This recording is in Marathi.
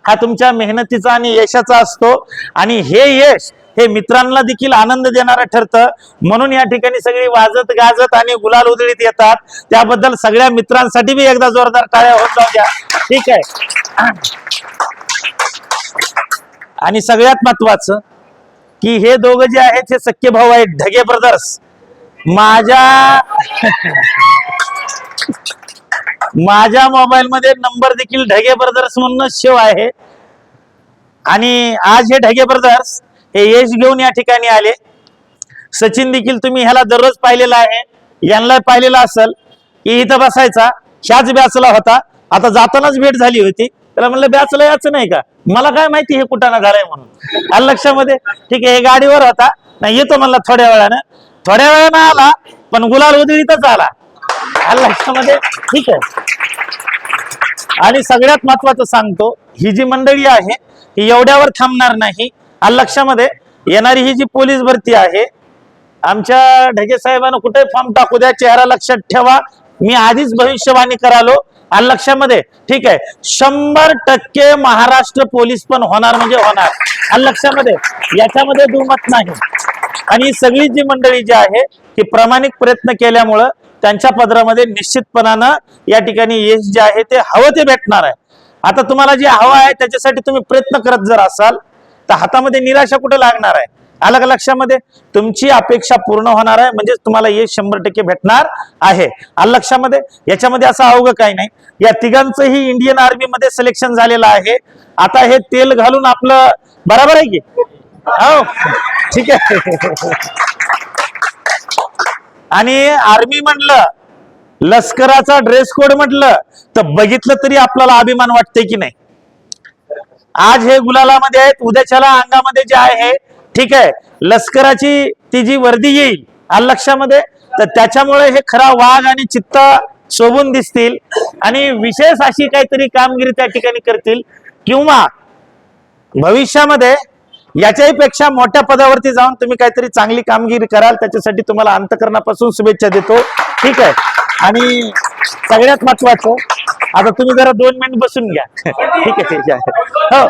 हा तुमच्या मेहनतीचा आणि यशाचा असतो आणि हे यश हे मित्रांना देखील आनंद देणारं ठरतं। म्हणून या ठिकाणी सगळी वाजत गाजत आणि गुलाल उधळीत येतात। त्याबद्दल सगळ्या मित्रांसाठी बी एकदा जोरदार टाळ्या होऊन जाऊ द्या। ठीक आहे। आणि सगळ्यात महत्वाचं की हे दोघं जे आहेत हे सख्खे भाऊ आहेत, ढगे ब्रदर्स। माझ्या मोबाईल मध्ये नंबर देखील ढगे ब्रदर्स म्हणून सेव्ह आहे। आणि आज हे ढगे ब्रदर्स हे यश घेऊन या ठिकाणी आले। सचिन देखील तुम्ही ह्याला दररोज पाहिलेला आहे, यांना पाहिलेला असेल की इथं बसायचा, ह्याच बॅचला होता। आता जातानाच भेट झाली होती, त्याला म्हणलं बॅचला याच नाही का, मला काय माहिती हे कुठं झालंय म्हणून। आलं लक्षामध्ये? ठीक आहे, हे गाडीवर होता, नाही येतो म्हणला थोड्या वेळानं आला, पण गुलाल उधळीतच आला। आलं लक्षामध्ये? ठीक आहे। आणि सगळ्यात महत्वाचं सांगतो, ही जी मंडळी आहे ही एवढ्यावर थांबणार नाही। आलं लक्षामध्ये? येणारी ही जी पोलीस भरती आहे, आमच्या ढगे साहेबांना कुठे फॉर्म टाकू द्या, चेहरा लक्षात ठेवा, मी आधीच भविष्यवाणी करालो। आलं लक्षामध्ये? ठीक आहे। 100% महाराष्ट्र पोलीस पण होणार म्हणजे होणार। आलं लक्षामध्ये? याच्यामध्ये दुमत नाही। आणि सगळी जी मंडळी जी आहे ती प्रामाणिक प्रयत्न केल्यामुळं त्यांच्या पदरामध्ये निश्चितपणानं या ठिकाणी यश जे आहे ते हवं ते भेटणार आहे। आता तुम्हाला जे हवं आहे त्याच्यासाठी तुम्ही प्रयत्न करत जर असाल तर हातामध्ये निराशा कुठे लागणार आहे? आलं का लक्षामध्ये? तुमची अपेक्षा पूर्ण होणार आहे, म्हणजे तुम्हाला यश 100% भेटणार आहे। आलं लक्षामध्ये? याच्यामध्ये असं अवघड काही नाही। या तिघांचंही इंडियन आर्मी मध्ये सिलेक्शन झालेलं आहे। आता हे तेल घालून आपलं बरोबर आहे की हो? ठीक आहे। आणि आर्मी म्हटलं, लष्कराचा ड्रेस कोड म्हटलं तर बघितलं तरी आपल्याला अभिमान वाटतंय की नाही? आज हे गुलालामध्ये आहेत, उद्याच्याला अंगामध्ये जे आहे ठीक आहे लष्कराची ती जी वर्दी येईल आलं लक्षामध्ये, तर त्याच्यामुळे हे खरा वाघ आणि चित्त शोभून दिसतील आणि विशेष अशी काहीतरी कामगिरी त्या ठिकाणी करतील, किंवा भविष्यामध्ये याच्याही पेक्षा मोठ्या पदावरती जाऊन तुम्ही काहीतरी चांगली कामगिरी कराल। त्याच्यासाठी तुम्हाला अंतःकरणापासून शुभेच्छा देतो। ठीक आहे। आणि सगळ्यात महत्वाचं, आता तुम्ही जरा 2 मिनिट बसून घ्या। ठीक आहे, ठीक आहे। हो।